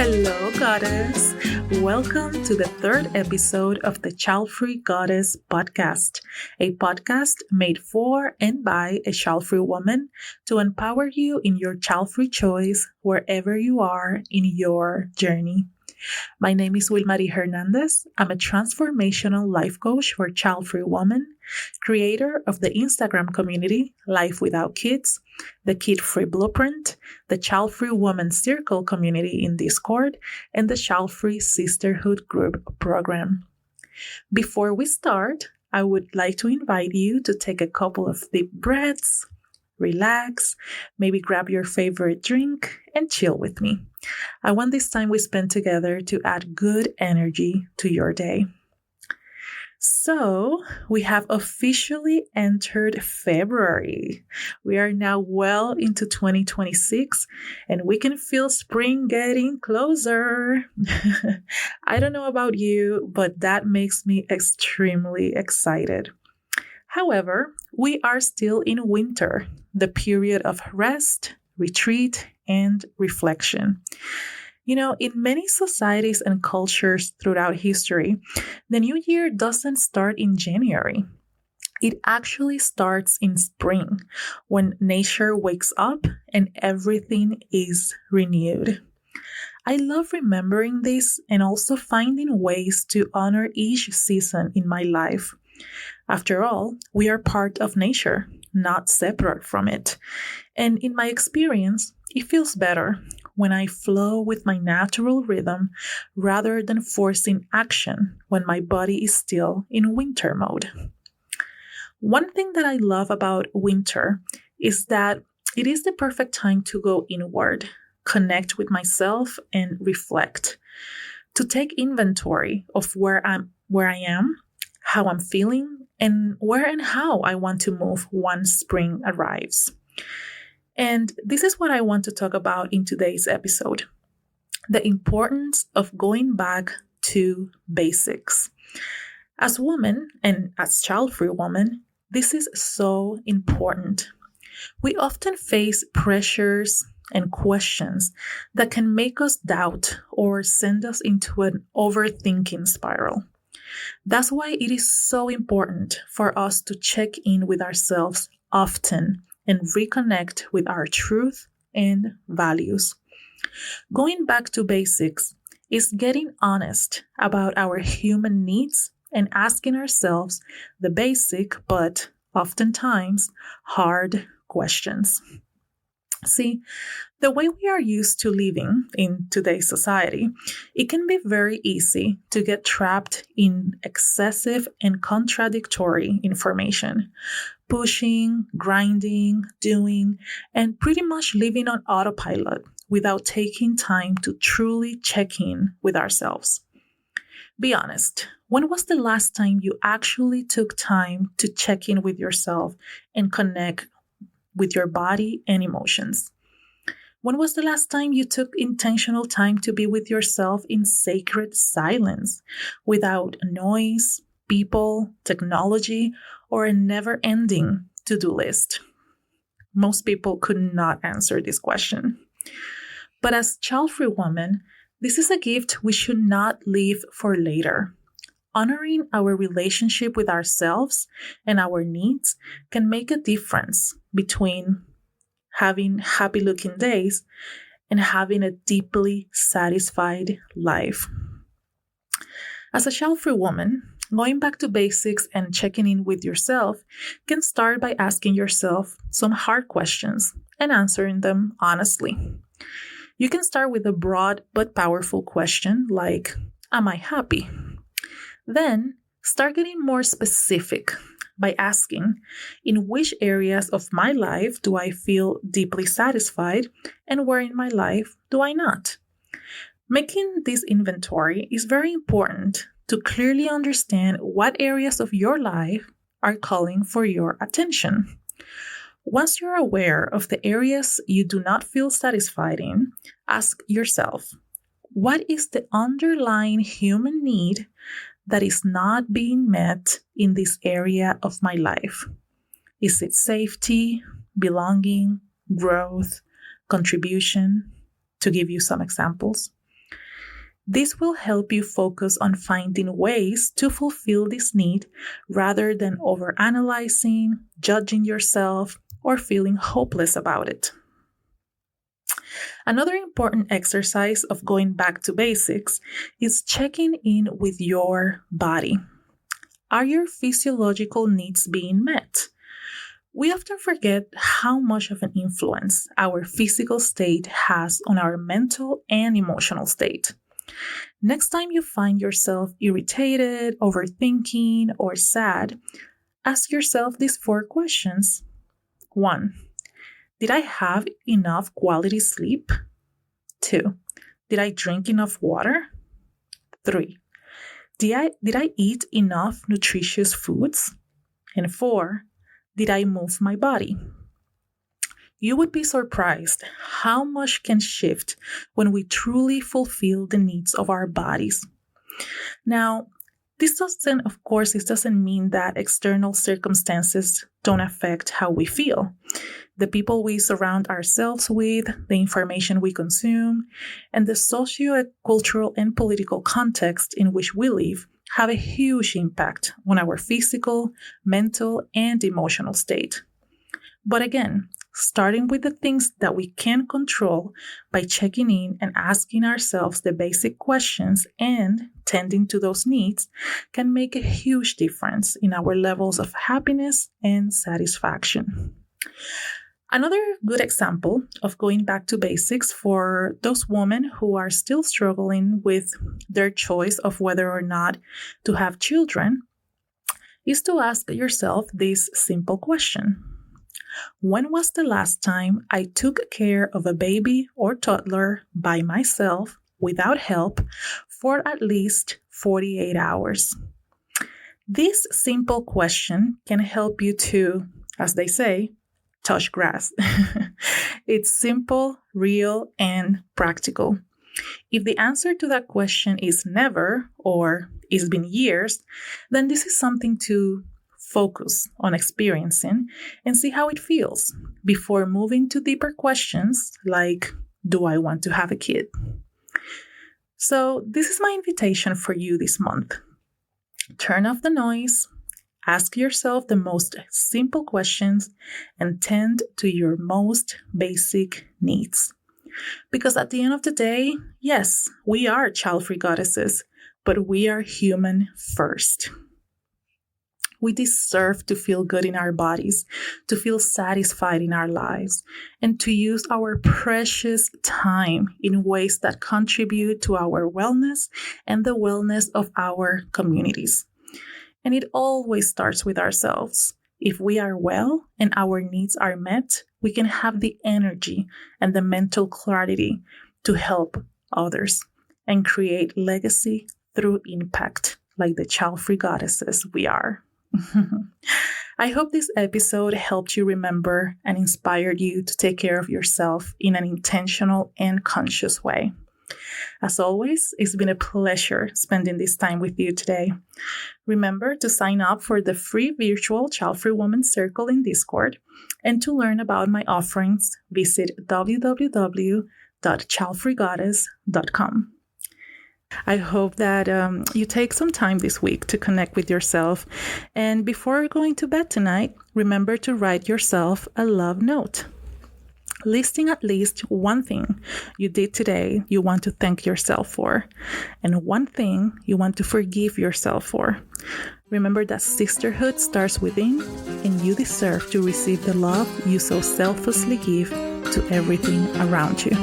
Hello, Goddess. Welcome to the third episode of the Childfree Goddess Podcast, a podcast made for and by a childfree woman to empower you in your childfree choice wherever you are in your journey. My name is Wilmarie Hernandez. I'm a transformational life coach for childfree women, creator of the Instagram community Life Without Kids, the Kid-Free Blueprint, the Childfree Woman Circle community in Discord, and the Childfree Sisterhood Group program. Before we start, I would like to invite you to take a couple of deep breaths, relax, maybe grab your favorite drink, and chill with me. I want this time we spend together to add good energy to your day. So, we have officially entered February. We are now well into 2026 and we can feel spring getting closer. I don't know about you, but that makes me extremely excited. However, we are still in winter, the period of rest, retreat, and reflection. You know, in many societies and cultures throughout history, the new year doesn't start in January. It actually starts in spring, when nature wakes up and everything is renewed. I love remembering this and also finding ways to honor each season in my life. After all, we are part of nature, not separate from it. And in my experience, it feels better when I flow with my natural rhythm rather than forcing action when my body is still in winter mode. One thing that I love about winter is that it is the perfect time to go inward, connect with myself, and reflect, to take inventory of where I am, how I'm feeling, and where and how I want to move once spring arrives. And this is what I want to talk about in today's episode: the importance of going back to basics. As women and as child-free women, this is so important. We often face pressures and questions that can make us doubt or send us into an overthinking spiral. That's why it is so important for us to check in with ourselves often and reconnect with our truth and values. Going back to basics is getting honest about our human needs and asking ourselves the basic but oftentimes hard questions. See, the way we are used to living in today's society, it can be very easy to get trapped in excessive and contradictory information, pushing, grinding, doing, and pretty much living on autopilot without taking time to truly check in with ourselves. Be honest, when was the last time you actually took time to check in with yourself and connect with your body and emotions? When was the last time you took intentional time to be with yourself in sacred silence, without noise, people, technology, or a never-ending to-do list? Most people could not answer this question. But as child-free women, this is a gift we should not leave for later. Honoring our relationship with ourselves and our needs can make a difference between having happy-looking days and having a deeply satisfied life. As a child-free woman, going back to basics and checking in with yourself can start by asking yourself some hard questions and answering them honestly. You can start with a broad but powerful question like, am I happy? Then start getting more specific by asking, in which areas of my life do I feel deeply satisfied and where in my life do I not? Making this inventory is very important to clearly understand what areas of your life are calling for your attention. Once you're aware of the areas you do not feel satisfied in, ask yourself, what is the underlying human need that is not being met in this area of my life? Is it safety, belonging, growth, contribution? To give you some examples. This will help you focus on finding ways to fulfill this need rather than overanalyzing, judging yourself, or feeling hopeless about it. Another important exercise of going back to basics is checking in with your body. Are your physiological needs being met? We often forget how much of an influence our physical state has on our mental and emotional state. Next time you find yourself irritated, overthinking, or sad, ask yourself these 4 questions. 1. Did I have enough quality sleep? 2. Did I drink enough water? 3. Did I eat enough nutritious foods? And 4. Did I move my body? You would be surprised how much can shift when we truly fulfill the needs of our bodies. Now, this doesn't mean that external circumstances don't affect how we feel. The people we surround ourselves with, the information we consume, and the socio-cultural and political context in which we live have a huge impact on our physical, mental, and emotional state. But again, starting with the things that we can control by checking in and asking ourselves the basic questions and tending to those needs can make a huge difference in our levels of happiness and satisfaction. Another good example of going back to basics for those women who are still struggling with their choice of whether or not to have children is to ask yourself this simple question. When was the last time I took care of a baby or toddler by myself without help for at least 48 hours? This simple question can help you to, as they say, touch grass. It's simple, real, and practical. If the answer to that question is never or it's been years, then this is something to focus on experiencing and see how it feels before moving to deeper questions like, do I want to have a kid? So this is my invitation for you this month. Turn off the noise, ask yourself the most simple questions, and tend to your most basic needs. Because at the end of the day, yes, we are Childfree Goddesses, but we are human first. We deserve to feel good in our bodies, to feel satisfied in our lives, and to use our precious time in ways that contribute to our wellness and the wellness of our communities. And it always starts with ourselves. If we are well and our needs are met, we can have the energy and the mental clarity to help others and create legacy through impact, like the Childfree Goddesses we are. I hope this episode helped you remember and inspired you to take care of yourself in an intentional and conscious way. As always, it's been a pleasure spending this time with you today. Remember to sign up for the free virtual Childfree Woman Circle in Discord, and to learn about my offerings, visit www.childfreegoddess.com. I hope that you take some time this week to connect with yourself. And before going to bed tonight, remember to write yourself a love note, listing at least one thing you did today you want to thank yourself for, and one thing you want to forgive yourself for. Remember that sisterhood starts within, and you deserve to receive the love you so selflessly give to everything around you.